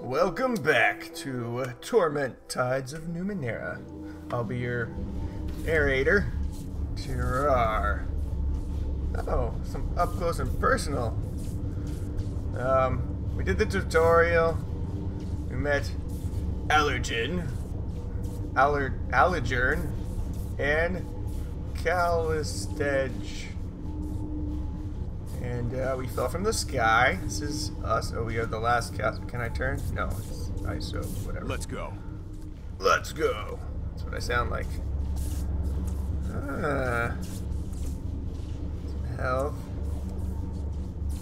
Welcome back to Torment Tides of Numenera. I'll be your narrator, Tirar. Oh, some up close and personal. We did the tutorial. We met Allergen, Allergern, and Calistedge. And we fell from the sky. This is us. Oh, we are the last cast. Can I turn? No, it's ISO, whatever. Let's go. Let's go. That's what I sound like. Some health.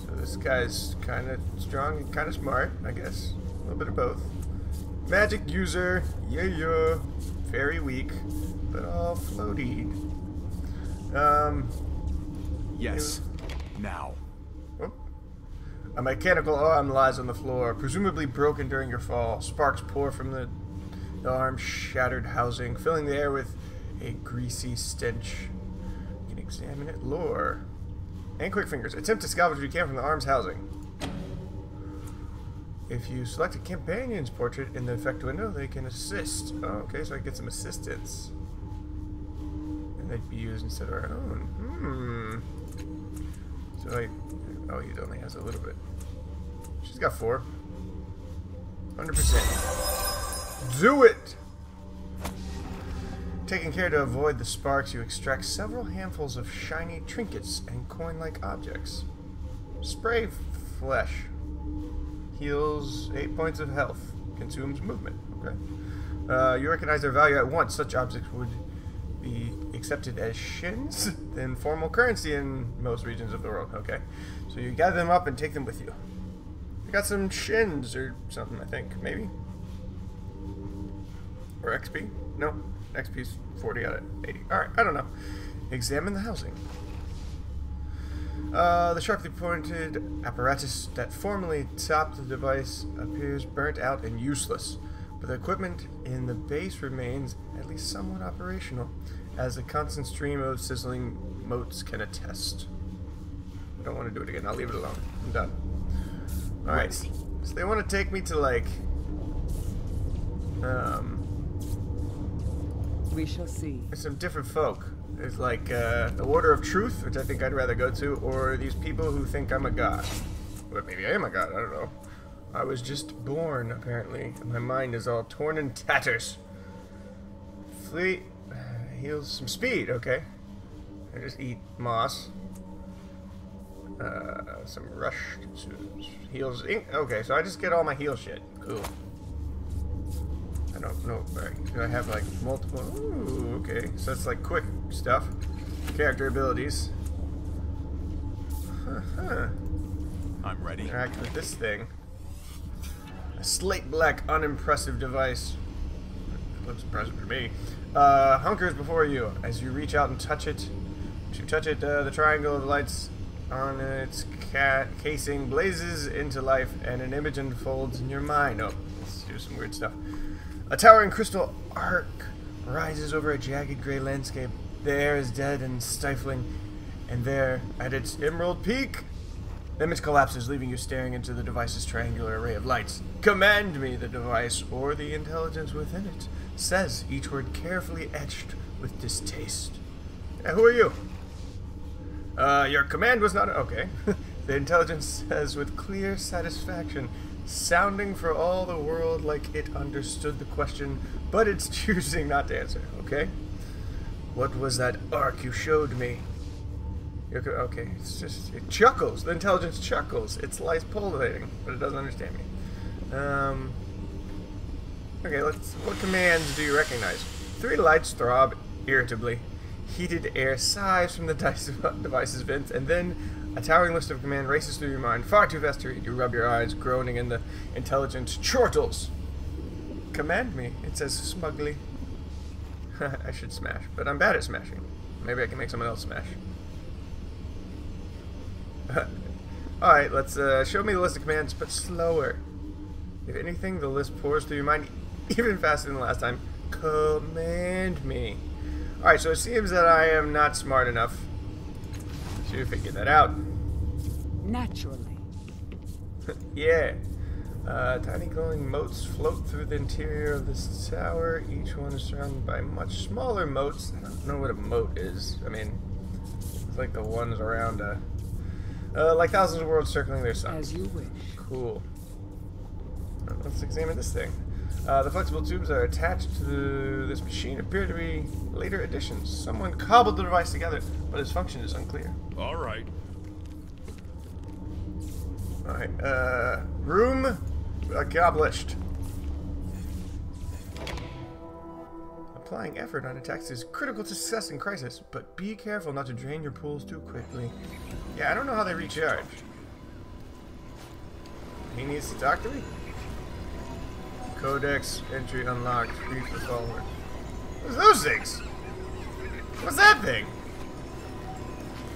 So this guy's kind of strong and kind of smart, I guess. A little bit of both. Magic user. Yeah. Very weak, but all floaty. Yes. Now. A mechanical arm lies on the floor, presumably broken during your fall. Sparks pour from the arm's shattered housing, filling the air with a greasy stench. You can examine it. Lore. And quick fingers. Attempt to salvage what you can from the arm's housing. If you select a companion's portrait in the effect window, they can assist. Oh, okay, so I get some assistance. And they'd be used instead of our own. So oh, he only has a little bit. She's got 4. 100%. Do it! Taking care to avoid the sparks, you extract several handfuls of shiny trinkets and coin-like objects. Spray flesh. Heals 8 points of health. Consumes movement. Okay. You recognize their value at once. Such objects would be accepted as shins, the informal currency in most regions of the world. Okay. So you gather them up and take them with you. You got some shins or something, I think. Maybe? Or XP? No. XP's 40 out of 80. Alright, I don't know. Examine the housing. The sharply pointed apparatus that formerly topped the device appears burnt out and useless, but the equipment in the base remains at least somewhat operational, as a constant stream of sizzling motes can attest. I don't want to do it again. I'll leave it alone. I'm done. Alright. So they want to take me to, like, we shall see. There's some different folk. There's like the Order of Truth, which I think I'd rather go to, or these people who think I'm a god. But maybe I am a god, I don't know. I was just born, apparently. My mind is all torn in tatters. Fleet heals some speed, okay. I just eat moss. Some rush heals ink. Okay, so I just get all my heal shit. Cool. I don't know. Right. Do I have like multiple? Ooh, okay. So it's like quick stuff. Character abilities. I'm ready. Interact with this thing. A slate black, unimpressive device. It looks impressive to me. Hunkers before you. As you reach out and touch it, the triangle of lights on its casing blazes into life, and an image unfolds in your mind. Oh, let's do some weird stuff. A towering crystal arc rises over a jagged gray landscape. The air is dead and stifling, and there, at its emerald peak, the image collapses, leaving you staring into the device's triangular array of lights. Command me, the device, or the intelligence within it, says, each word carefully etched with distaste. Who are you? Your command was not... Okay. The intelligence says with clear satisfaction, sounding for all the world like it understood the question, but it's choosing not to answer, okay? What was that arc you showed me? Okay, it's just... It chuckles. The intelligence chuckles. It's lice-pulsating, but it doesn't understand me. Okay, let's... What commands do you recognize? 3 lights throb irritably. Heated air sighs from the device's vents, and then a towering list of commands races through your mind, far too fast to read. You rub your eyes, groaning, and the intelligence chortles. Command me, it says smugly. I should smash, but I'm bad at smashing. Maybe I can make someone else smash. Alright, let's show me the list of commands, but slower. If anything, the list pours through your mind even faster than the last time. Command me. Alright, so it seems that I am not smart enough to figure that out. Naturally. Yeah. Tiny glowing moats float through the interior of this tower. Each one is surrounded by much smaller moats. I don't know what a moat is. I mean, it's like the ones around, like thousands of worlds circling their sun. As you wish. Cool. Let's examine this thing. The flexible tubes that are attached to this machine appear to be later additions. Someone cobbled the device together, but its function is unclear. All right. Alright, room accomplished. Applying effort on attacks is critical to success in crisis, but be careful not to drain your pools too quickly. Yeah, I don't know how they recharge. He needs to talk to me? Codex entry unlocked. Read the follower. What's those things? What's that thing?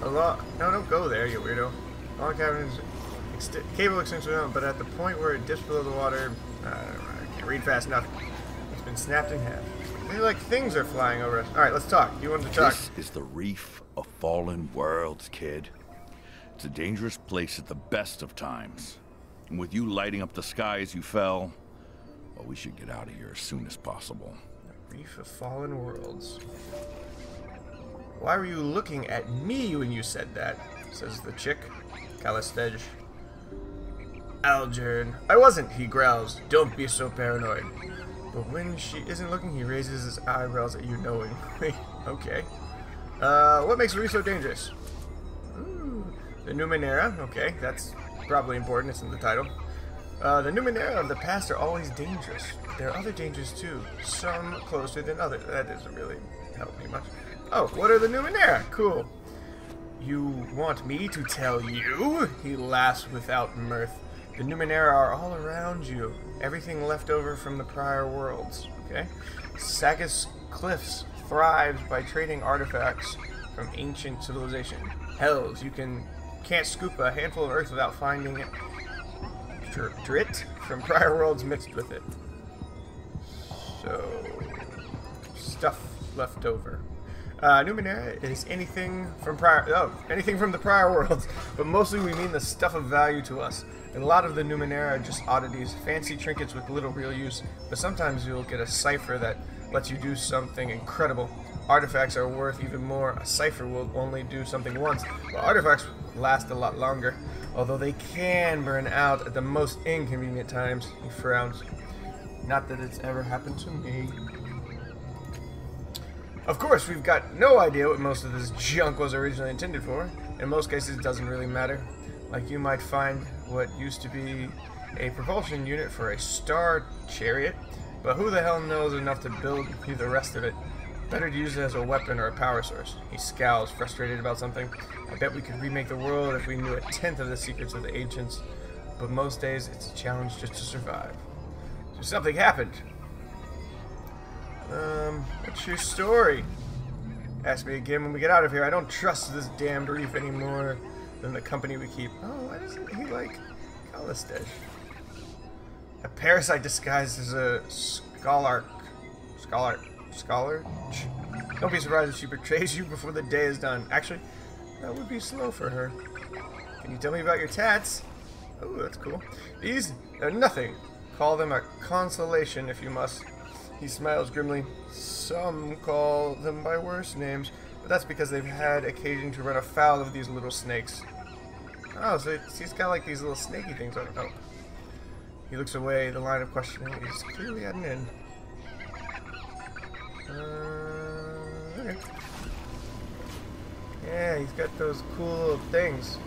No, don't go there, you weirdo. All cabins. Cable extension out, but at the point where it dips below the water, I can't read fast enough. It's been snapped in half. They're like things are flying over us. Alright, let's talk. You wanted to talk. This is the reef of fallen worlds, kid. It's a dangerous place at the best of times. And with you lighting up the sky as you fell, well, we should get out of here as soon as possible. The reef of fallen worlds. Why were you looking at me when you said that? Says the chick. Calistej. Algern. I wasn't, he growls. Don't be so paranoid. But when she isn't looking, he raises his eyebrows at you knowingly. Okay. What makes the reef so dangerous? Ooh, the Numenera. Okay, that's probably important. It's in the title. The Numenera of the past are always dangerous. There are other dangers too. Some closer than others. That doesn't really help me much. Oh, what are the Numenera? Cool. You want me to tell you? He laughs without mirth. The Numenera are all around you. Everything left over from the prior worlds. Okay? Sagas Cliffs thrives by trading artifacts from ancient civilization. Hells, you can't scoop a handful of earth without finding it. Drit from prior worlds mixed with it. So, stuff left over. Numenera is anything from the prior worlds, but mostly we mean the stuff of value to us. And a lot of the Numenera are just oddities, fancy trinkets with little real use, but sometimes you'll get a cipher that lets you do something incredible. Artifacts are worth even more. A cipher will only do something once, but artifacts last a lot longer, although they can burn out at the most inconvenient times. He frowns. Not that it's ever happened to me. Of course, we've got no idea what most of this junk was originally intended for. In most cases, it doesn't really matter. Like you might find what used to be a propulsion unit for a star chariot, but who the hell knows enough to build you the rest of it? Better to use it as a weapon or a power source. He scowls, frustrated about something. I bet we could remake the world if we knew a tenth of the secrets of the ancients, but most days it's a challenge just to survive. So something happened. What's your story? Ask me again when we get out of here. I don't trust this damned reef any more than the company we keep. Oh, why doesn't he like Calistej? A parasite disguised as a scholar. Don't be surprised if she betrays you before the day is done. Actually, that would be slow for her. Can you tell me about your tats? Oh, that's cool. These are nothing. Call them a consolation if you must. He smiles grimly. Some call them by worse names, but that's because they've had occasion to run afoul of these little snakes. Oh, so he's got like these little snaky things on it. Oh. He looks away. The line of questioning is clearly at an end. Okay. Yeah, he's got those cool little things.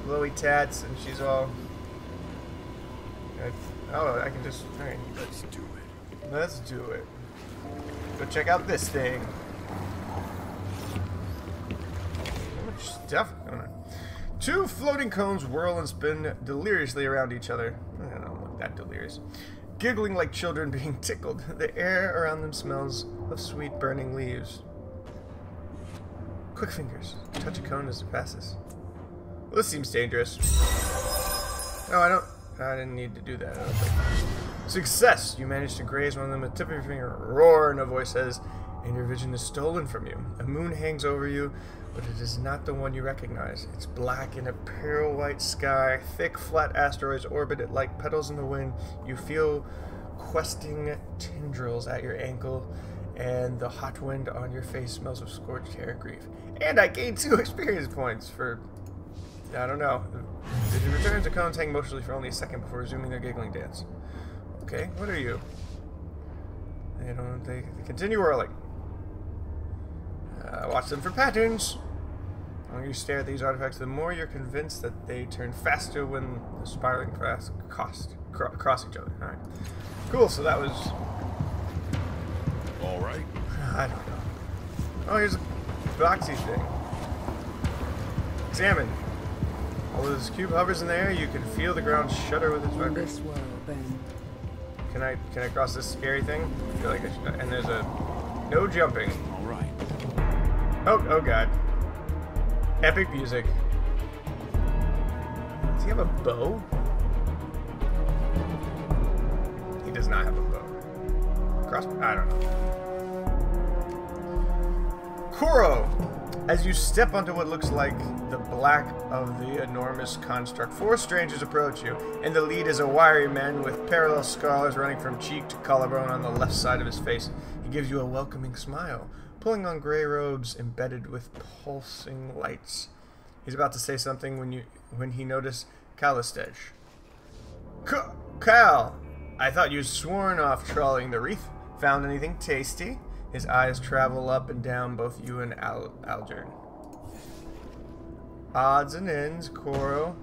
Glowy tats, and she's all... Oh, I can just... Alright. Let's do it. Let's do it. Go check out this thing. So much stuff going on. Two floating cones whirl and spin deliriously around each other. I don't look that delirious. Giggling like children being tickled. The air around them smells of sweet burning leaves. Quick fingers. Touch a cone as it passes. Well, this seems dangerous. No, I didn't need to do that. I don't think. Success! You managed to graze one of them with the tip of your finger. Roar! And a voice says, and your vision is stolen from you. A moon hangs over you but it is not the one you recognize. It's black in a pale white sky. Thick, flat asteroids orbit it like petals in the wind. You feel questing tendrils at your ankle, and the hot wind on your face smells of scorched hair grief. And I gained 2 experience points for... I don't know. It returns to cones hang motionlessly for only a second before resuming their giggling dance. Okay, what are you? They continue whirling. Watch them for patterns. The longer you stare at these artifacts, the more you're convinced that they turn faster when the spiraling paths cross each other. Alright. Cool, so that was... Alright. I don't know. Oh, here's a boxy thing. Examine. Although this cube hovers in the air, you can feel the ground shudder with its vibration. Can I cross this scary thing? I feel like I should. And there's a no jumping. All right. Oh god. Epic music. Does he have a bow? He does not have a bow. Crossbow? I don't know. Koro! As you step onto what looks like the black of the enormous construct, 4 strangers approach you, and the lead is a wiry man with parallel scars running from cheek to collarbone on the left side of his face. He gives you a welcoming smile, pulling on gray robes embedded with pulsing lights. He's about to say something when he noticed Kalistej. Cal! I thought you'd sworn off trawling the reef. Found anything tasty? His eyes travel up and down both you and Aldern. Odds and ends, Koro?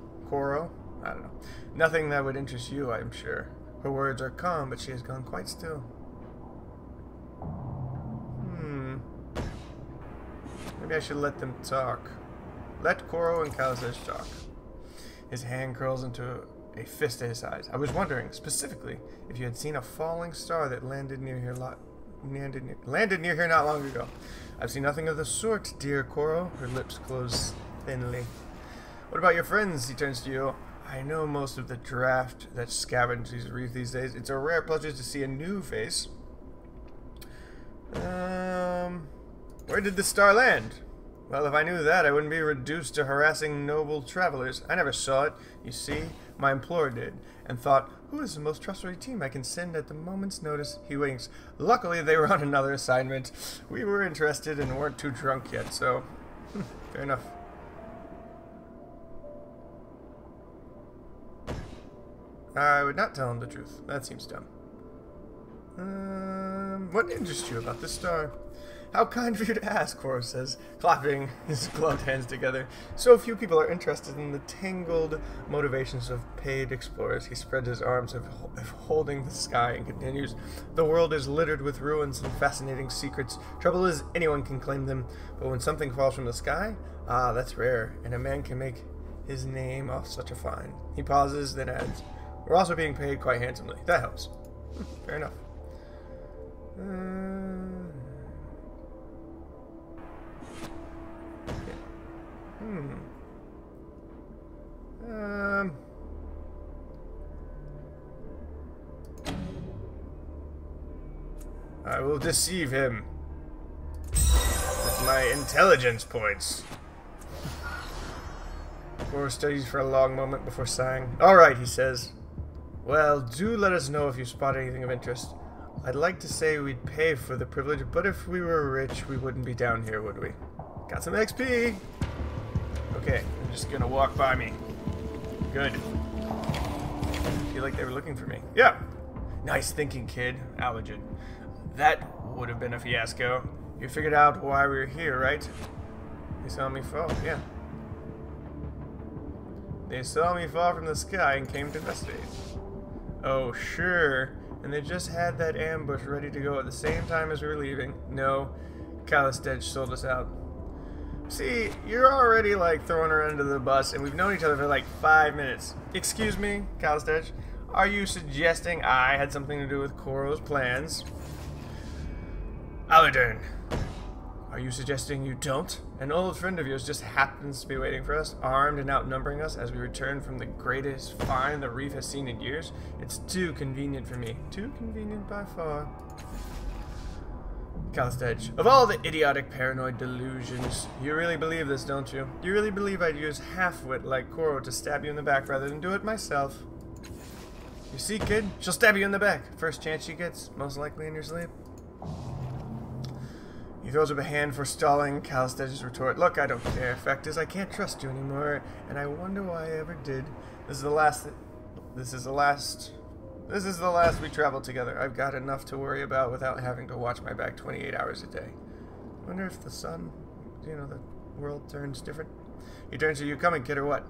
I don't know. Nothing that would interest you, I'm sure. Her words are calm, but she has gone quite still. Maybe I should let them talk. Let Koro and Kalistej talk. His hand curls into a fist at his eyes. I was wondering, specifically, if you had seen a falling star that landed near here not long ago. I've seen nothing of the sort, dear Koro. Her lips close thinly. What about your friends? He turns to you. I know most of the draft that scavenges reef these days. It's a rare pleasure to see a new face. Where did the star land? Well, if I knew that, I wouldn't be reduced to harassing noble travelers. I never saw it. You see, my employer did, and thought, who is the most trustworthy team I can send at the moment's notice? He winks. Luckily, they were on another assignment. We were interested and weren't too drunk yet, so... fair enough. I would not tell him the truth. That seems dumb. What interests you about this star? How kind of you to ask, Koro says, clapping his gloved hands together. So few people are interested in the tangled motivations of paid explorers. He spreads his arms holding the sky and continues. The world is littered with ruins and fascinating secrets. Trouble is, anyone can claim them, but when something falls from the sky, that's rare, and a man can make his name off such a find. He pauses, then adds, we're also being paid quite handsomely. That helps. Fair enough. I will deceive him with my intelligence points. Koro studies for a long moment before sighing. Alright, he says. Well, do let us know if you spot anything of interest. I'd like to say we'd pay for the privilege, but if we were rich, we wouldn't be down here, would we? Got some XP! Okay, they're just gonna walk by me. Good. I feel like they were looking for me. Yeah! Nice thinking, kid. Allergen. That would have been a fiasco. You figured out why we were here, right? They saw me fall, yeah. They saw me fall from the sky and came to investigate. Oh, sure. And they just had that ambush ready to go at the same time as we were leaving. No, Kalistej sold us out. See, you're already like throwing her under the bus, and we've known each other for like 5 minutes. Excuse me, Kalistej. Are you suggesting I had something to do with Koro's plans? Aldern, are you suggesting you don't? An old friend of yours just happens to be waiting for us, armed and outnumbering us as we return from the greatest find the reef has seen in years? It's too convenient for me. Too convenient by far. Edge. Of all the idiotic paranoid delusions, you really believe this, don't you? You really believe I'd use half-wit like Koro to stab you in the back rather than do it myself? You see, kid? She'll stab you in the back. First chance she gets, most likely in your sleep. He throws up a hand for stalling. Edge's retort, look, I don't care. Fact is, I can't trust you anymore, and I wonder why I ever did. This is the last we travel together. I've got enough to worry about without having to watch my back 28 hours a day. I wonder if the sun, you know, the world turns different. He turns to you, coming, kid, or what?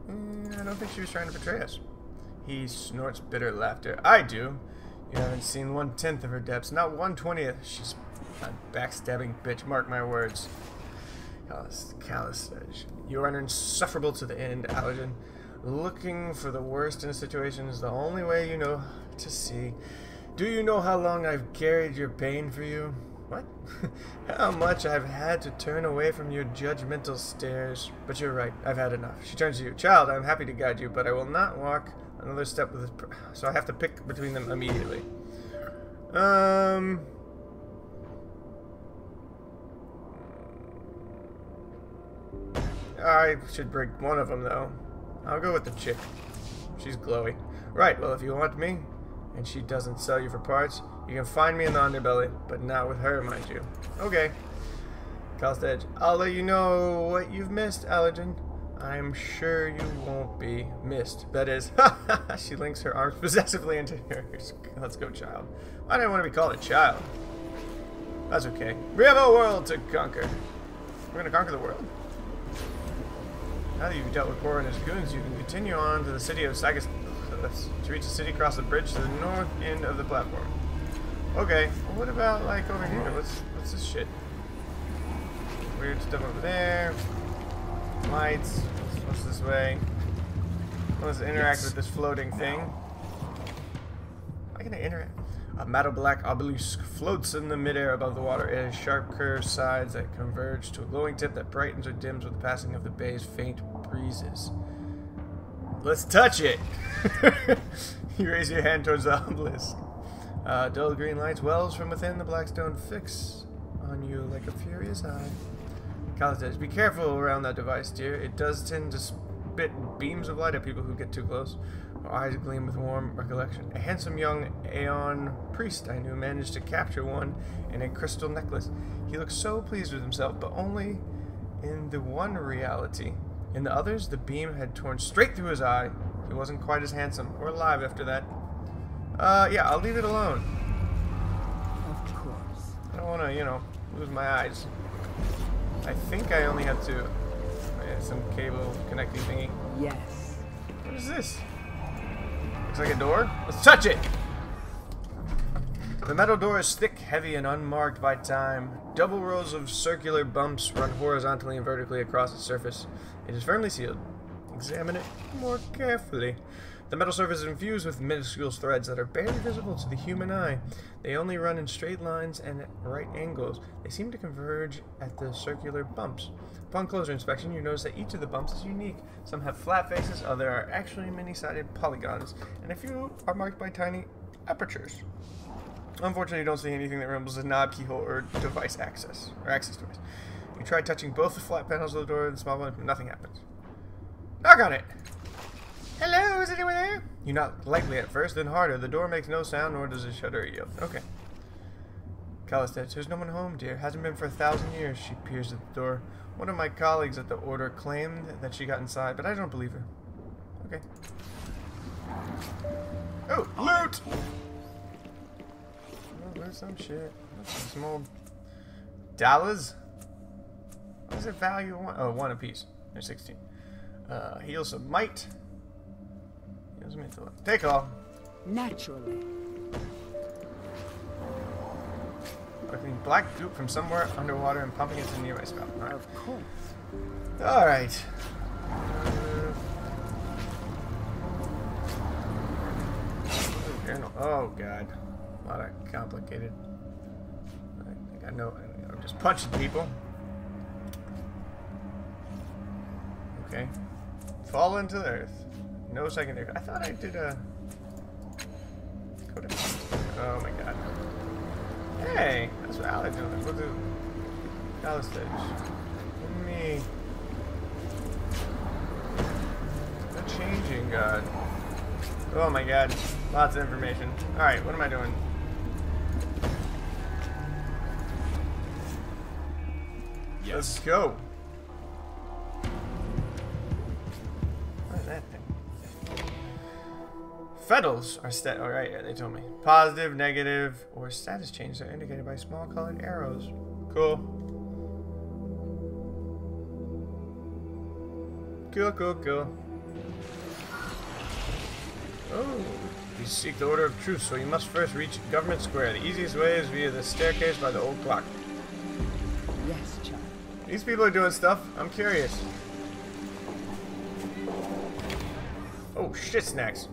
I don't think she was trying to betray us. He snorts bitter laughter. I do. You haven't seen 1/10 of her depths, not 1/20th. She's a backstabbing bitch, mark my words. Callous Edge. You are insufferable to the end, Allergen. Looking for the worst in a situation is the only way you know to see. Do you know how long I've carried your pain for you? What? How much I've had to turn away from your judgmental stares. But you're right, I've had enough. She turns to you. Child, I'm happy to guide you, but I will not walk another step with this. So I have to pick between them immediately. I should break one of them, though. I'll go with the chick. She's glowy. Right, well, if you want me, and she doesn't sell you for parts, you can find me in the underbelly, but not with her, mind you. Okay. Edge. I'll let you know what you've missed, Allergen. I'm sure you won't be missed. That is, she links her arms possessively into yours. Let's go, child. Why do I want to be called a child? That's okay. We have a world to conquer. We're going to conquer the world? Now that you've dealt with Koro and his goons, you can continue on to the city of Sagas to reach the city, cross the bridge to the north end of the platform. Okay, well, what about, like, over here? What's this shit? Weird stuff over there. Lights. What's this way? Let's interact with this floating thing. How can I interact? A metal black obelisk floats in the midair above the water. It has sharp curved sides that converge to a glowing tip that brightens or dims with the passing of the bay's faint breezes. Let's touch it! You raise your hand towards the obelisk. Dull green lights wells from within the black stone, fix on you like a furious eye. Edge, be careful around that device, dear. It does tend to spit beams of light at people who get too close. Her eyes gleam with warm recollection. A handsome young Aeon priest I knew managed to capture one in a crystal necklace. He looked so pleased with himself, but only in the one reality. In the others, the beam had torn straight through his eye. He wasn't quite as handsome or alive after that. Yeah, I'll leave it alone. Of course. I don't want to, you know, lose my eyes. I think I only have to... some cable connecting thingy. Yes. What is this? Looks like a door. Let's touch it! The metal door is thick, heavy, and unmarked by time. Double rows of circular bumps run horizontally and vertically across its surface. It is firmly sealed. Examine it more carefully. The metal surface is infused with minuscule threads that are barely visible to the human eye. They only run in straight lines and at right angles. They seem to converge at the circular bumps. Upon closer inspection, you notice that each of the bumps is unique. Some have flat faces, others are actually many-sided polygons, and a few are marked by tiny apertures. Unfortunately, you don't see anything that resembles a knob, keyhole, or device access device. You try touching both the flat panels of the door and the small one, but nothing happens. Knock on it! Hello, is anyone there? You knock lightly at first, then harder. The door makes no sound, nor does it shudder or yield. Okay. Edge, there's no one home, dear. Hasn't been for 1,000 years. She peers at the door. One of my colleagues at the Order claimed that she got inside, but I don't believe her. Okay. Oh, loot! Oh, there's some shit. That's some old dollars. What is it value? Oh, 1 apiece. There's 16. Heal some might. Take all. Naturally. Collecting black goop from somewhere underwater and pumping it to a nearby spout. All right. Of course. Alright. Oh god. A lot of complicated. I think I know. I'm just punching people. Okay. Fall into the earth. No secondary. I thought I did a... Oh my god. Hey, that's what Alex doing. We'll do Alex stage. Me. The changing god. Oh my god. Lots of information. Alright, what am I doing? Yes. Let's go. What is that thing? Fetals are alright, yeah, they told me. Positive, negative, or status changes are indicated by small colored arrows. Cool. Cool, cool, cool. Oh, you seek the Order of Truth, so you must first reach Government Square. The easiest way is via the staircase by the old clock. Yes, child. These people are doing stuff. I'm curious. Oh, shit snacks.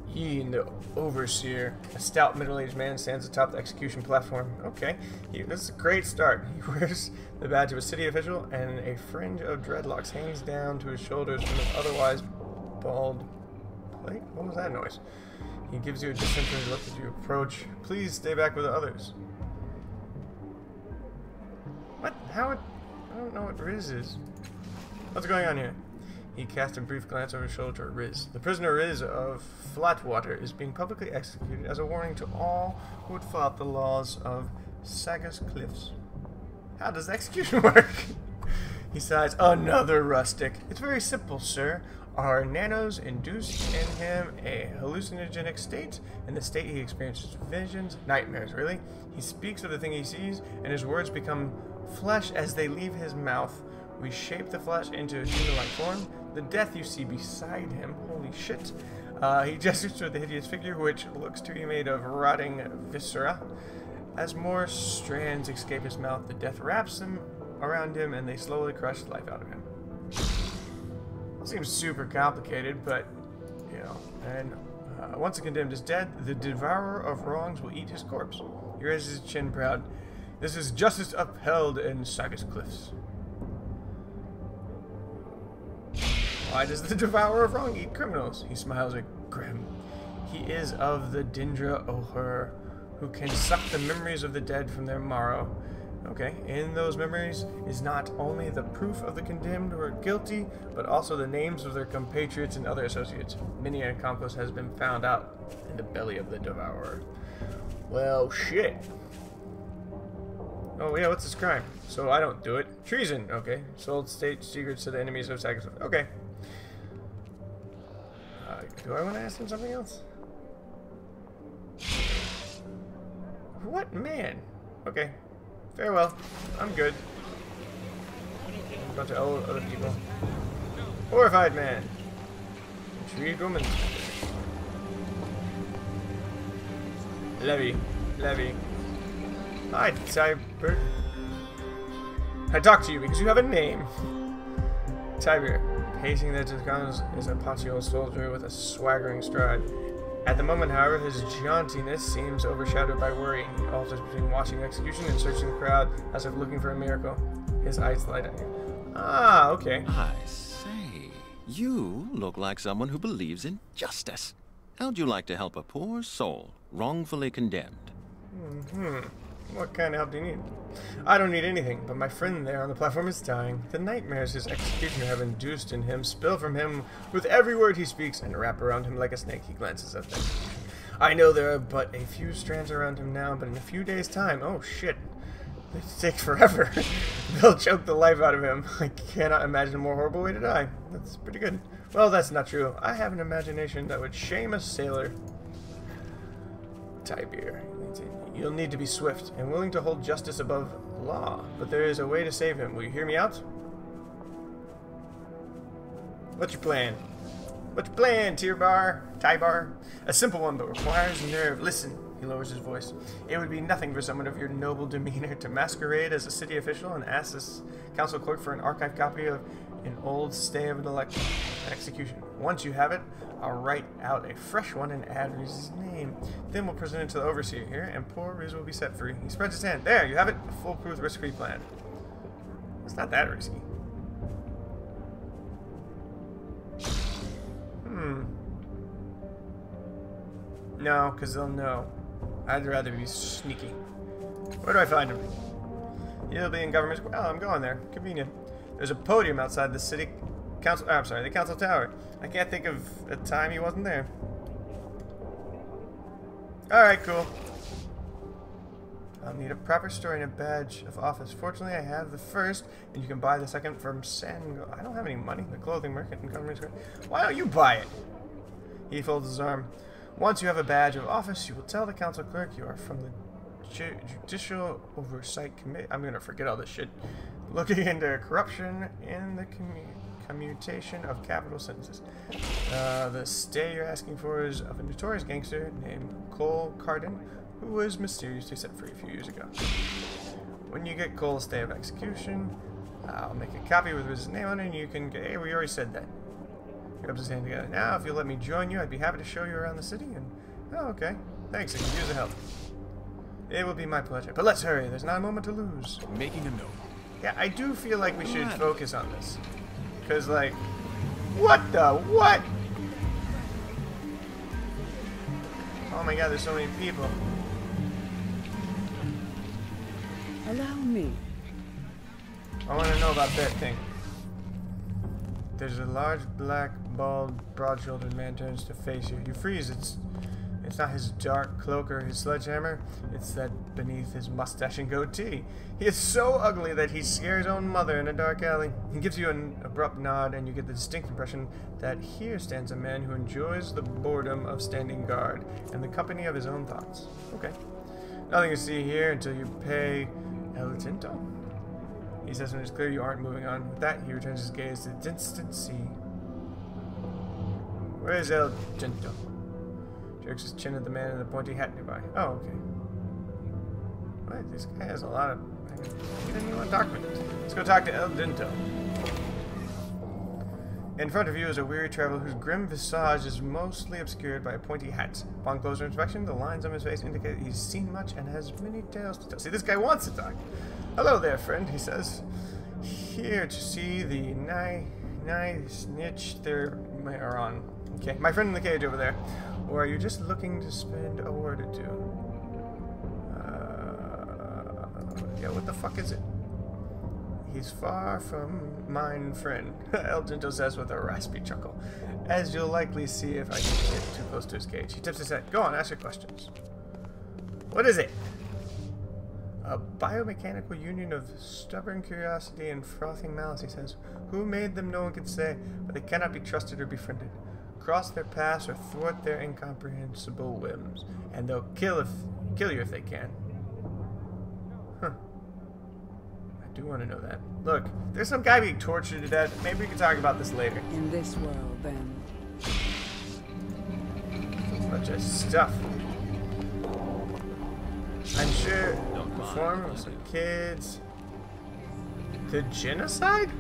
He and the Overseer, a stout middle-aged man, stands atop the execution platform. Okay, this is a great start. He wears the badge of a city official, and a fringe of dreadlocks hangs down to his shoulders from his otherwise bald plate. What was that noise? He gives you a disinterested look as you approach. Please stay back with the others. What? How? I don't know what Riz is. What's going on here? He cast a brief glance over his shoulder at Riz. The prisoner Riz of Flatwater is being publicly executed as a warning to all who would flout the laws of Sagas Cliffs. How does the execution work? He sighs. Another rustic. It's very simple, sir. Our nanos induced in him a hallucinogenic state. In the state he experiences visions, nightmares, really. He speaks of the thing he sees, and his words become flesh as they leave his mouth. We shape the flesh into a human-like form. The death you see beside him, holy shit. He gestures toward the hideous figure, which looks to be made of rotting viscera. As more strands escape his mouth, the death wraps them around him, and they slowly crush the life out of him. Seems super complicated, but, you know. And once the condemned is dead, the devourer of wrongs will eat his corpse. He raises his chin proud. This is justice upheld in Sagas Cliffs. Why does the devourer of wrong eat criminals? He smiles at Grim. He is of the Dindra O'Hur, who can suck the memories of the dead from their marrow. Okay, in those memories is not only the proof of the condemned who are guilty, but also the names of their compatriots and other associates. Many an accomplice has been found out in the belly of the devourer. Well, shit. Oh yeah, what's this crime? So I don't do it. Treason, okay. Sold state secrets to the enemies of Sagas. Okay. Do I want to ask him something else? What man? Okay. Farewell. I'm good. A bunch of other people. Horrified man. Intrigued woman. Levy. Levy. Hi, Cyber. I talk to you because you have a name. Tiber. Pacing the grounds is a patchy old soldier with a swaggering stride. At the moment, however, his jauntiness seems overshadowed by worry. He alters between watching execution and searching the crowd as if looking for a miracle. His eyes light on you. Ah, okay. I say, you look like someone who believes in justice. How'd you like to help a poor soul wrongfully condemned? What kind of help do you need? I don't need anything, but my friend there on the platform is dying. The nightmares his executioner have induced in him spill from him with every word he speaks and wrap around him like a snake. He glances at them. I know there are but a few strands around him now, but in a few days' time, oh shit, they take forever. They'll choke the life out of him. I cannot imagine a more horrible way to die. That's pretty good. Well, that's not true. I have an imagination that would shame a sailor. Tiber. You'll need to be swift and willing to hold justice above law, but there is a way to save him. Will you hear me out? What's your plan? What's your plan, Tiber? A simple one, but requires nerve. Listen, he lowers his voice. It would be nothing for someone of your noble demeanor to masquerade as a city official and ask this council clerk for an archived copy of an old stay of an execution. Once you have it, I'll write out a fresh one and add Riz's name. Then we'll present it to the overseer here, and poor Riz will be set free. He spreads his hand. There, you have it. A foolproof, risk-free plan. It's not that risky. No, because they'll know. I'd rather be sneaky. Where do I find him? He'll be in government. Oh, I'm going there. Convenient. There's a podium outside the city council. I'm sorry, the council tower. I can't think of a time he wasn't there. Alright, cool. I'll need a proper story and a badge of office. Fortunately, I have the first, and you can buy the second from San... I don't have any money. The clothing market and government... Why don't you buy it? He folds his arm. Once you have a badge of office, you will tell the council clerk you are from the Judicial Oversight Committee. I'm going to forget all this shit. Looking into corruption and the commutation of capital sentences. The stay you're asking for is of a notorious gangster named Cole Cardin, who was mysteriously set free a few years ago. When you get Cole's stay of execution, I'll make a copy with his name on it and you can get... Hey, we already said that. He rubs his hand together. Now, if you'll let me join you, I'd be happy to show you around the city and... Oh, okay. Thanks, I can use the help. It will be my pleasure. But let's hurry, there's not a moment to lose. Making a note. Yeah, I do feel like we should focus on this. Because, like... What the... What? Oh my god, there's so many people. Allow me. I want to know about that thing. There's a large, black, bald, broad-shouldered man turns to face you. You freeze. It's not his dark cloak or his sledgehammer. It's that beneath his mustache and goatee. He is so ugly that he scares his own mother in a dark alley. He gives you an abrupt nod, and you get the distinct impression that here stands a man who enjoys the boredom of standing guard and the company of his own thoughts. Okay. Nothing to see here until you pay El Tinto. He says when it's clear you aren't moving on. With that, he returns his gaze to the distant sea. Where is El Tinto? Jerks his chin at the man in the pointy hat nearby. Oh, okay. What? This guy has a lot of... He didn't even want to talk to me. Let's go talk to El Tinto. In front of you is a weary traveler whose grim visage is mostly obscured by a pointy hat. Upon closer inspection, the lines on his face indicate he's seen much and has many tales to tell. See, this guy wants to talk. Hello there, friend, he says. Here to see the snitch there are on. Okay, my friend in the cage over there. Or are you just looking to spend a word or two? Yeah, what the fuck is it? He's far from mine friend, El Tinto says with a raspy chuckle. As you'll likely see if I can get too close to his cage. He tips his head. Go on, ask your questions. What is it? A biomechanical union of stubborn curiosity and frothing malice, he says. Who made them no one could say, but they cannot be trusted or befriended. Cross their paths or thwart their incomprehensible whims, and they'll kill you if they can. Huh. I do want to know that. Look, there's some guy being tortured to death. Maybe we can talk about this later. In this world, then. A bunch of stuff. I'm sure perform with some kids. The genocide?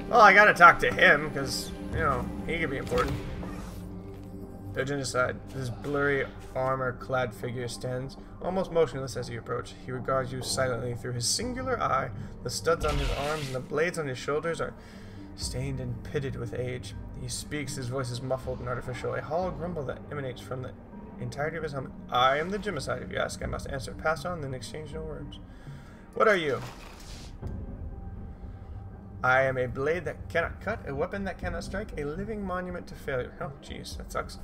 Well, I gotta talk to him, because, you know, he could be important. The genocide. This blurry, armor-clad figure stands almost motionless as you approach. He regards you silently through his singular eye. The studs on his arms and the blades on his shoulders are stained and pitted with age. He speaks, his voice is muffled and artificial, a hollow grumble that emanates from the entirety of his helmet. I am the genocide. If you ask, I must answer. Pass on, then exchange no words. What are you? I am a blade that cannot cut, a weapon that cannot strike, a living monument to failure. Oh, jeez, that sucks.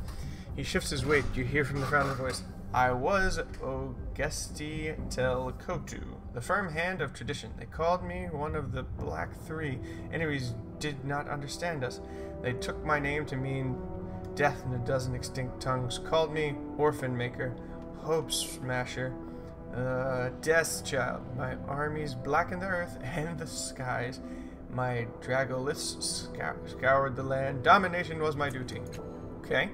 He shifts his weight. You hear from the frowning voice. I was Ogesti Tel Kotu, the firm hand of tradition. They called me one of the Black Three. Enemies did not understand us. They took my name to mean death in a dozen extinct tongues. Called me Orphan Maker, Hope Smasher, Death's Child. My armies blackened the earth and the skies. My dragoliths scoured the land. Domination was my duty. Okay?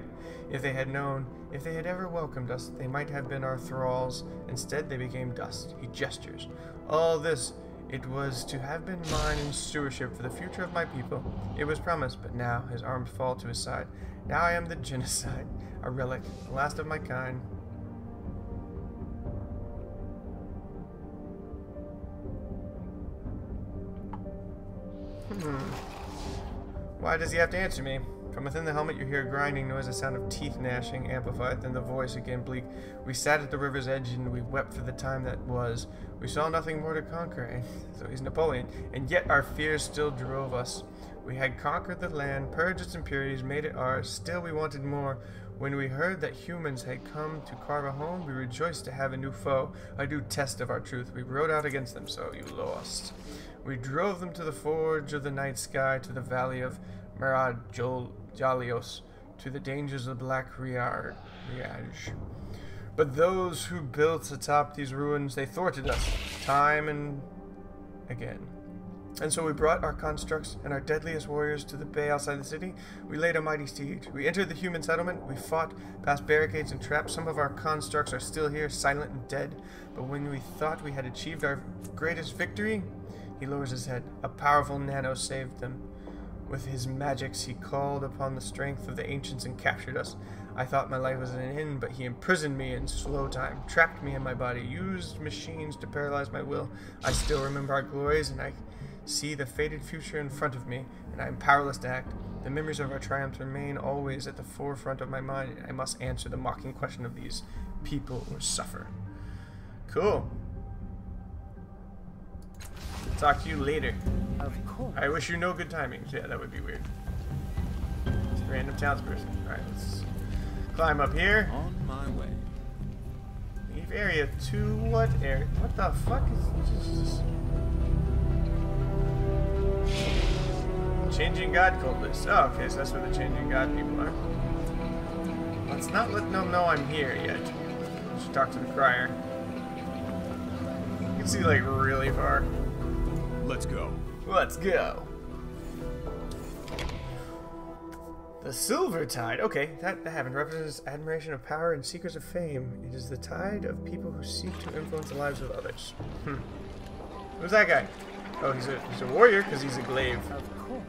If they had known, if they had ever welcomed us, they might have been our thralls. Instead, they became dust. He gestures. All this, it was to have been mine in stewardship for the future of my people. It was promised, but now his arms fall to his side. Now I am the genocide, a relic, the last of my kind. Why does he have to answer me? From within the helmet you hear a grinding noise, a sound of teeth gnashing, amplified, then the voice again bleak. We sat at the river's edge and we wept for the time that was. We saw nothing more to conquer, and so he's Napoleon, and yet our fears still drove us. We had conquered the land, purged its impurities, made it ours, still we wanted more. When we heard that humans had come to carve a home, we rejoiced to have a new foe, a new test of our truth. We rode out against them, so you lost. We drove them to the forge of the night sky, to the valley of Jalios, to the dangers of Black Riage. But those who built atop these ruins, they thwarted us, time and again. And so we brought our constructs and our deadliest warriors to the bay outside the city. We laid a mighty siege. We entered the human settlement. We fought past barricades and traps. Some of our constructs are still here, silent and dead. But when we thought we had achieved our greatest victory, he lowers his head. A powerful nano saved them. With his magics, he called upon the strength of the ancients and captured us. I thought my life was at an end, but he imprisoned me in slow time, trapped me in my body, used machines to paralyze my will. I still remember our glories, and I see the fated future in front of me, and I am powerless to act. The memories of our triumphs remain always at the forefront of my mind, and I must answer the mocking question of these people who suffer. Cool. Talk to you later. Of course. I wish you no good timings. Yeah, that would be weird. Just a random townsperson. Alright, let's climb up here. On my way. Leave area 2. What area? What the fuck is this? Changing God cult list. Oh, okay, so that's where the changing God people are. Let's not let them know I'm here yet. I should talk to the crier. You can see, like, really far. Let's go. Let's go. The Silver Tide. Okay, that happened. Represents admiration of power and seekers of fame. It is the tide of people who seek to influence the lives of others. Who's that guy? Oh, he's a warrior because he's a glaive. Of course.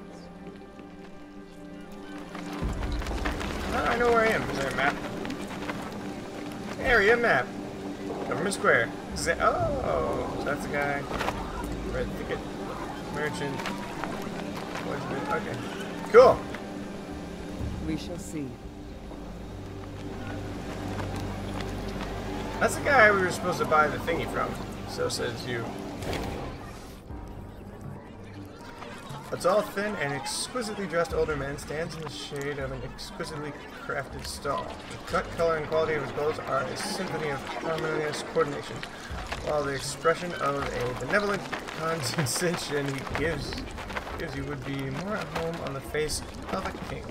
I know where I am. Is there a map? Area map. Government Square. Oh, so that's the guy. Red ticket. Merchant. Okay. Cool. We shall see. That's the guy we were supposed to buy the thingy from. So says you. A tall, thin, and exquisitely dressed older man stands in the shade of an exquisitely crafted stall. The cut, color, and quality of his clothes are a symphony of harmonious coordination, while the expression of a benevolent condescension he gives you would be more at home on the face of a king.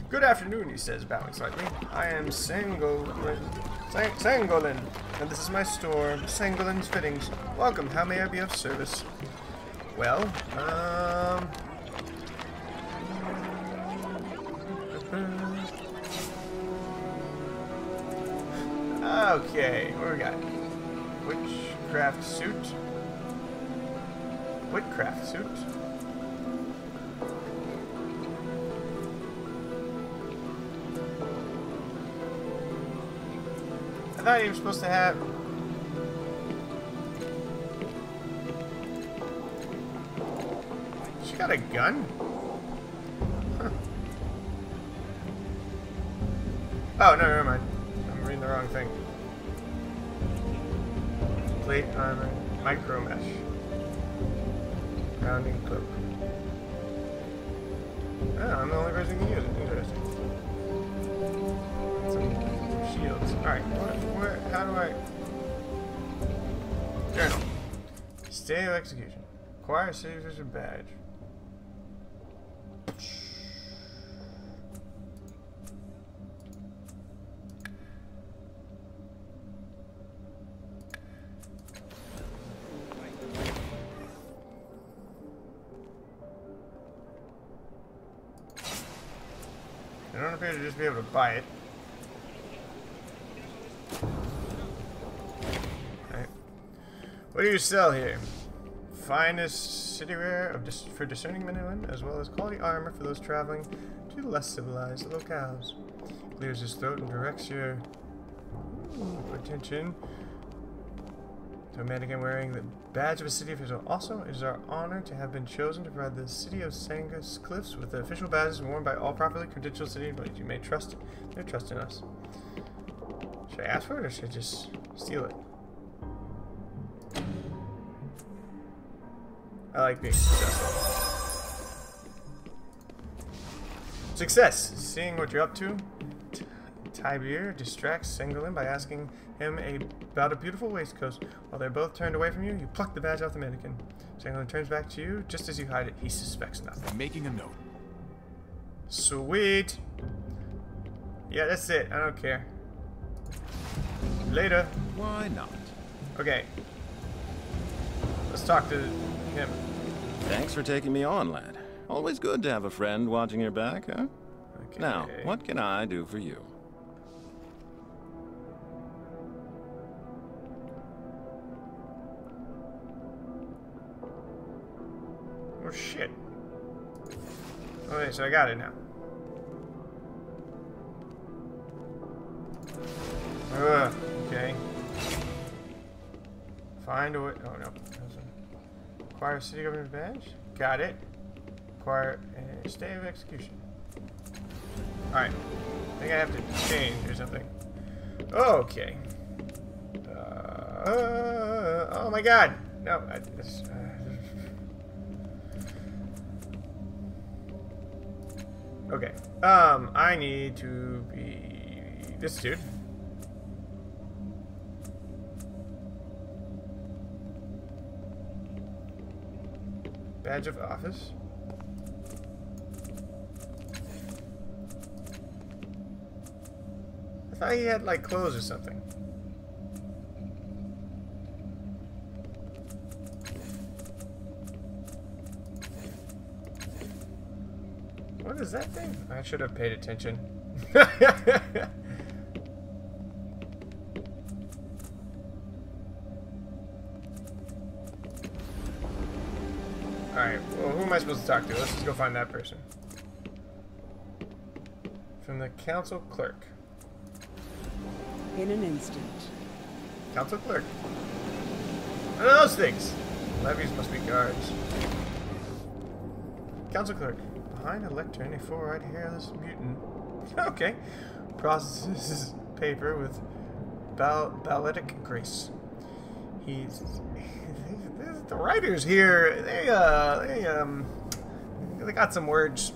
Good afternoon, he says, bowing slightly. I am Sangolin, and this is my store, Sangolin's Fittings. Welcome, how may I be of service? Well, okay, what do we got? Witchcraft suit? Witchcraft suit? I thought he was supposed to have... She got a gun? Huh. Oh, no, never mind. I'm reading the wrong thing. Plate armor, micro mesh, rounding cloak. Oh, I'm the only person who can use it. Interesting. Some shields. Alright, where, how do I... Journal. Stay of execution. Acquire citizen's badge. I don't appear to just be able to buy it. Alright. What do you sell here? Finest city rare for discerning men and women, as well as quality armor for those traveling to less civilized locales. Clears his throat and directs your attention To a mannequin wearing the badge of a city official. Also, it is our honor to have been chosen to provide the city of Sangus Cliffs with the official badges worn by all properly credentialed city employees. You may trust their trust in us. Should I ask for it or should I just steal it? I like being successful. Success! Seeing what you're up to, Tybir distracts Sengolin by asking him about a beautiful waistcoat. While they're both turned away from you, you pluck the badge off the mannequin. Sengolin turns back to you. Just as you hide it, he suspects nothing. I'm making a note. Sweet! Yeah, that's it. I don't care. Later. Why not? Okay. Let's talk to him. Thanks for taking me on, lad. Always good to have a friend watching your back, huh? Okay. Now, what can I do for you? Oh shit. Okay, so I got it now. Okay. Find a way. Oh no. Acquire city government badge. Got it. Acquire a stay of execution. Alright. I think I have to change or something. Okay. Oh my god. No. Okay. I need to be this dude. Badge of office. I thought he had like clothes or something. What is that thing? I should have paid attention. Alright, well, who am I supposed to talk to? Let's just go find that person. From the council clerk. In an instant. Council clerk. What are those things? Levies must be guards. Council clerk. Behind a lectern, a four-eyed hairless mutant. Okay. Processes paper with balletic grace. The writers here, they got some words.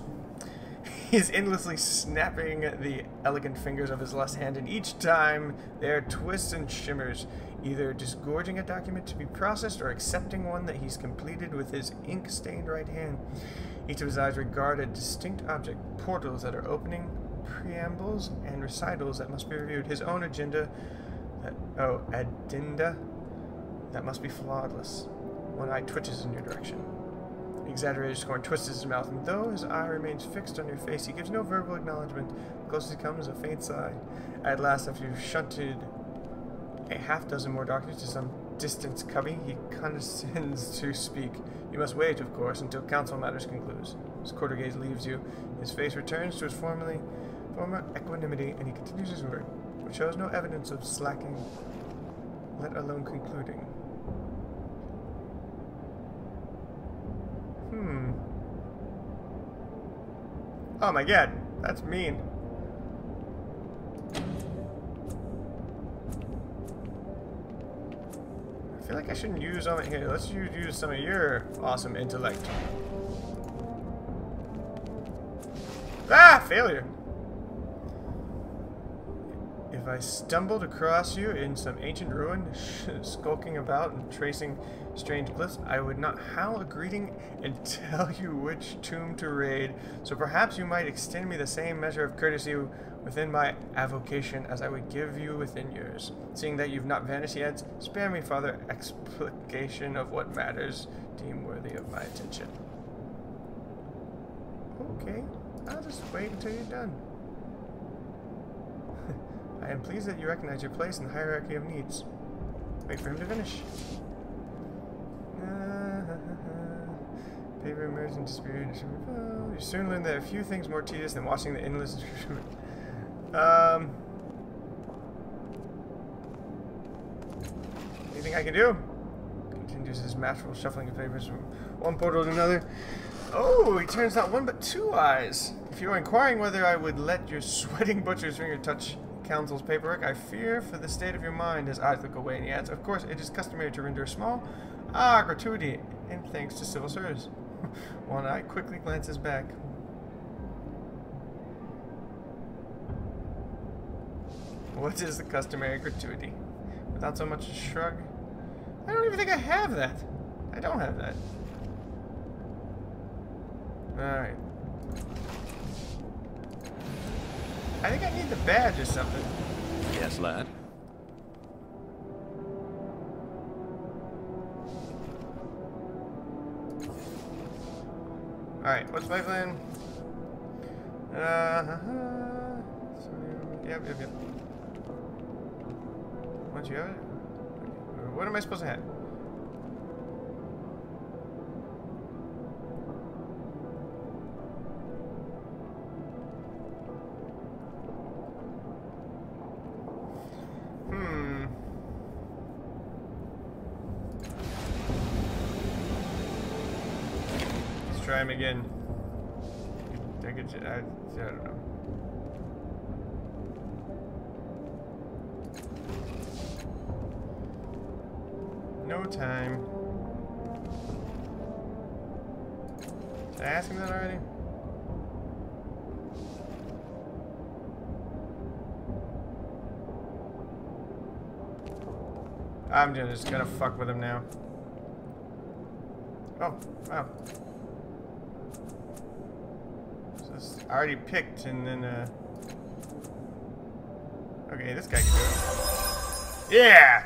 He's endlessly snapping the elegant fingers of his left hand, and each time there are twists and shimmers, either disgorging a document to be processed or accepting one that he's completed with his ink-stained right hand. Each of his eyes regard a distinct object, portals that are opening, preambles, and recitals that must be reviewed. His own addenda that must be flawless. One eye twitches in your direction. The exaggerated scorn twists his mouth, and though his eye remains fixed on your face, he gives no verbal acknowledgement. The closest he comes is a faint sigh. At last, after you've shunted a half-dozen more documents to some distant cubby, he condescends to speak. You must wait, of course, until council matters concludes. His quarter gaze leaves you. His face returns to its former equanimity, and he continues his work, which shows no evidence of slacking, let alone concluding. Oh my god, that's mean. I feel like I shouldn't use all of it here. Let's use some of your awesome intellect. Ah, failure. If I stumbled across you in some ancient ruin, skulking about and tracing strange glyphs, I would not howl a greeting and tell you which tomb to raid. So perhaps you might extend me the same measure of courtesy within my avocation as I would give you within yours. Seeing that you've not vanished yet, spare me farther explication of what matters deem worthy of my attention. Okay, I'll just wait until you're done. I am pleased that you recognize your place in the hierarchy of needs. Wait for him to finish. Paper emerged into spirit. You soon learn that a few things more tedious than watching the endless. Anything I can do? produces masterful shuffling of papers from one portal to another. Oh, he turns not one but two eyes. If you're inquiring whether I would let your sweating butcher's finger touch Council's paperwork, I fear for the state of your mind. His eyes look away and he adds, of course, it is customary to render a small gratuity in thanks to civil service. One eye quickly glances back. What is the customary gratuity? Without so much as a shrug. I don't even think I have that. I don't have that. Alright. I think I need the badge or something. Yes, lad. Alright, what's my plan? Yep. Once you have it? What am I supposed to have? Let's try him again. I don't know. No time. Did I ask him that already? I'm just gonna fuck with him now. Oh, wow. So this I already picked and then, okay, this guy can do it. Yeah!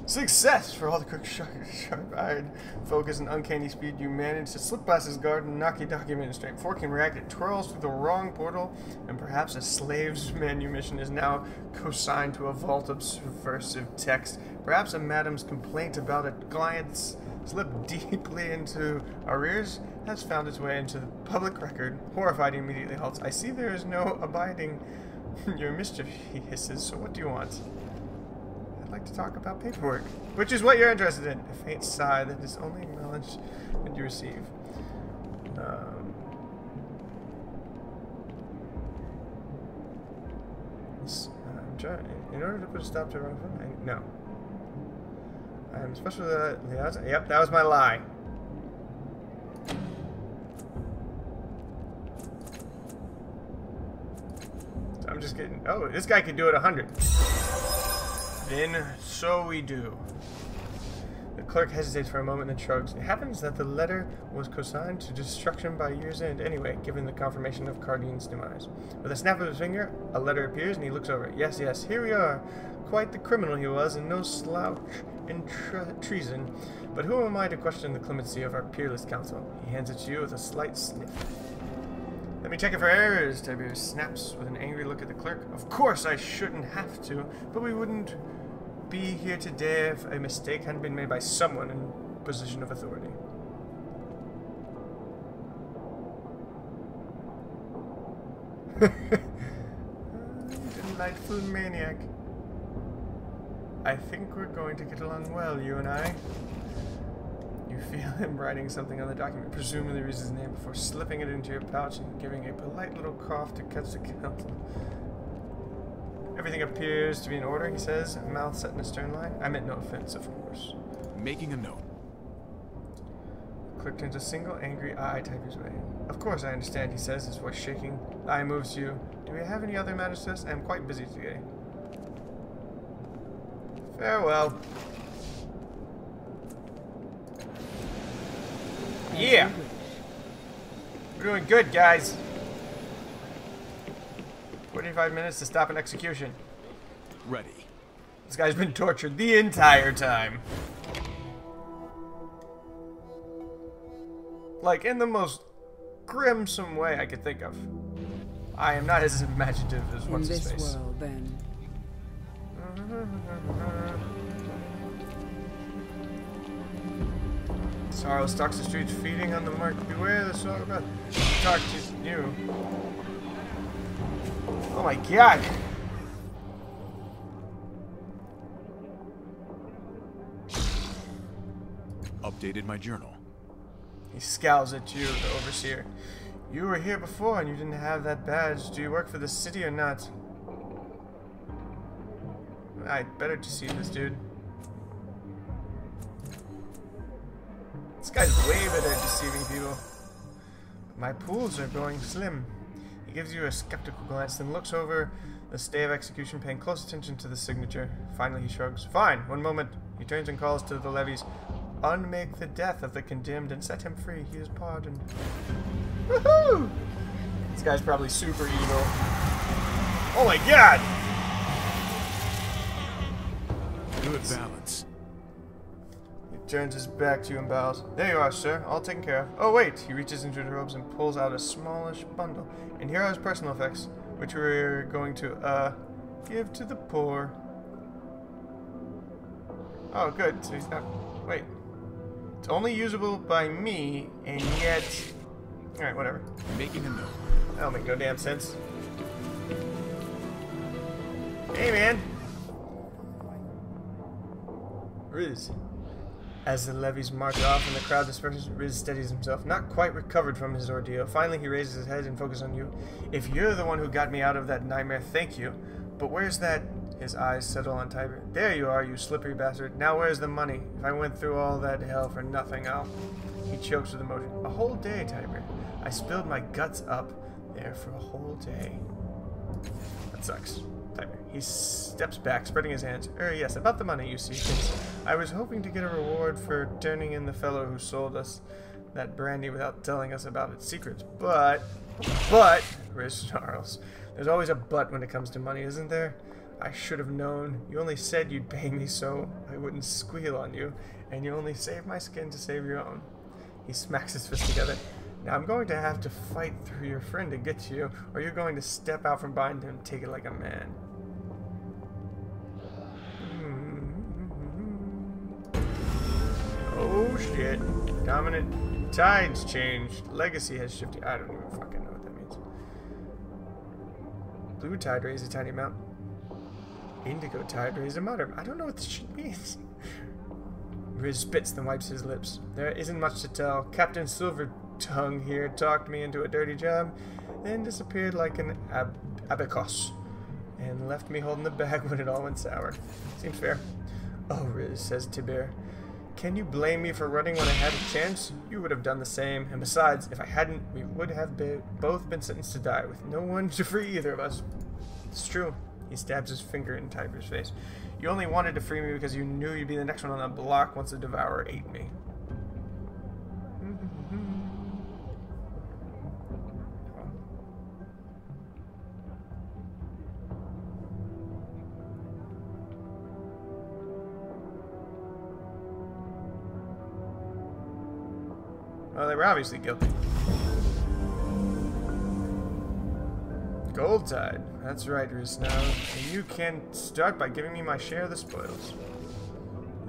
Success! For all the quick, sharp-eyed focus and uncanny speed, you manage to slip past his guard and knock a document straight. Before it can react, it twirls through the wrong portal, and perhaps a slave's manumission is now co-signed to a vault of subversive text. Perhaps a madam's complaint about a client's slipped deeply into arrears has found its way into the public record. Horrified, he immediately halts. I see there is no abiding your mischief, he hisses. So what do you want? I'd like to talk about paperwork, which is what you're interested in. A faint sigh that is only acknowledged when you receive. In order to put a stop to wrong, no. I'm special liaison. Yep, that was my lie. So I'm just kidding. Oh, this guy can do it 100. Then, so we do. The clerk hesitates for a moment and then shrugs. It happens that the letter was consigned to destruction by year's end anyway, given the confirmation of Cardine's demise. With a snap of his finger, a letter appears and he looks over it. Yes, here we are. Quite the criminal he was, and no slouch in treason. But who am I to question the clemency of our peerless counsel? He hands it to you with a slight sniff. Let me check it for errors, Tiberius snaps with an angry look at the clerk. Of course I shouldn't have to, but we wouldn't be here today if a mistake hadn't been made by someone in position of authority. Delightful maniac. I think we're going to get along well, you and I. You feel him writing something on the document, presumably reads his name before slipping it into your pouch and giving a polite little cough to catch the counsel. Everything appears to be in order, he says, mouth set in a stern line. I meant no offense, of course. Making a note. Clerk turns a single angry eye Tiger's way. Of course I understand, he says, his voice shaking. The eye moves to you. Do we have any other matters to us? I am quite busy today. Farewell. Yeah! We're doing good, guys. 45 minutes to stop an execution. Ready. This guy's been tortured the entire time. Like, in the most gruesome way I could think of. I am not as imaginative as what's his face. In this world, then. Sorrow stalks the streets, feeding on the mark. Beware the sorrow breath. Talk to you. Oh my god! updated my journal. He scowls at you, the overseer. You were here before and you didn't have that badge. Do you work for the city or not? I'd better deceive this dude. This guy's way better at deceiving people. My pools are going slim. He gives you a skeptical glance, then looks over the stay of execution, paying close attention to the signature. Finally, he shrugs. Fine, one moment. He turns and calls to the levies. Unmake the death of the condemned and set him free. He is pardoned. Woohoo! This guy's probably super evil. Oh my god! Good balance. He turns his back to you and bows. There you are, sir. All taken care of. Oh, wait. He reaches into his robes and pulls out a smallish bundle. And here are his personal effects, which we're going to, give to the poor. Oh, good. So he's not... Wait. It's only usable by me, and yet... Alright, whatever. Making a note. That'll make no damn sense. Hey, man. Riz. As the levies march off and the crowd disperses, Riz steadies himself, not quite recovered from his ordeal. Finally, he raises his head and focuses on you. If you're the one who got me out of that nightmare, thank you. But where's that... His eyes settle on Tiber. There you are, you slippery bastard. Now where's the money? If I went through all that hell for nothing, He chokes with emotion. A whole day, Tiber. I spilled my guts up there for a whole day. That sucks. Tiber. He steps back, spreading his hands. Yes, about the money, you see. I was hoping to get a reward for turning in the fellow who sold us that brandy without telling us about its secrets. But, Riz snarls. There's always a but when it comes to money, isn't there? I should have known. You only said you'd pay me so I wouldn't squeal on you, and you only saved my skin to save your own. He smacks his fist together. Now I'm going to have to fight through your friend to get to you, or you're going to step out from behind him and take it like a man. Oh shit. Dominant tides changed. Legacy has shifted. I don't even fucking know what that means. Blue tide raised a tiny amount. Indigo tide raised a moderate. I don't know what this shit means. Riz spits, then wipes his lips. There isn't much to tell. Captain Silvertongue here talked me into a dirty job, then disappeared like an abacus, and left me holding the bag when it all went sour. Seems fair. Oh, Riz, says Tiber. Can you blame me for running when I had a chance? You would have done the same, and besides, if I hadn't, we would have both been sentenced to die, with no one to free either of us. It's true. He stabs his finger in Tiber's face. You only wanted to free me because you knew you'd be the next one on the block once the Devourer ate me. Well, they were obviously guilty. Gold tide. That's right, Riz now. And you can start by giving me my share of the spoils.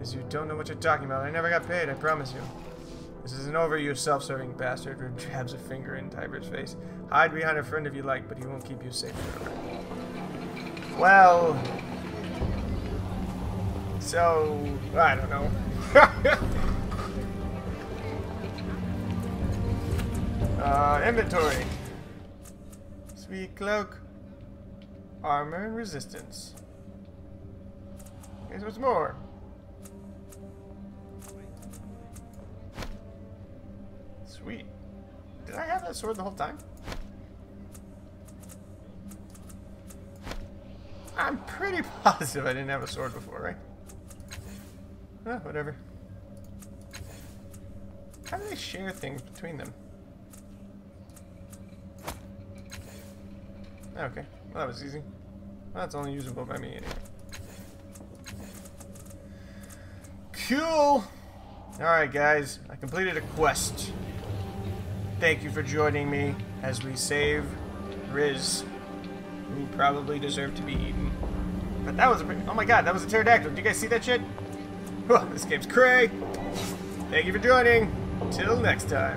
As you don't know what you're talking about. I never got paid, I promise you. This isn't over, you self-serving bastard. Riz jabs a finger in Tiber's face. Hide behind a friend if you like, but he won't keep you safe forever. Well... So... I don't know. Inventory. Sweet cloak. Armor and resistance. Here's what's more. Sweet. Did I have that sword the whole time? I'm pretty positive I didn't have a sword before, right? Oh, whatever. How do they share things between them? Okay, well, that was easy. Well, that's only usable by me anyway. Cool! Alright, guys, I completed a quest. Thank you for joining me as we save Riz, who probably deserved to be eaten. But that was a pretty... Oh my god, that was a pterodactyl. Did you guys see that shit? This game's cray. Thank you for joining. Till next time.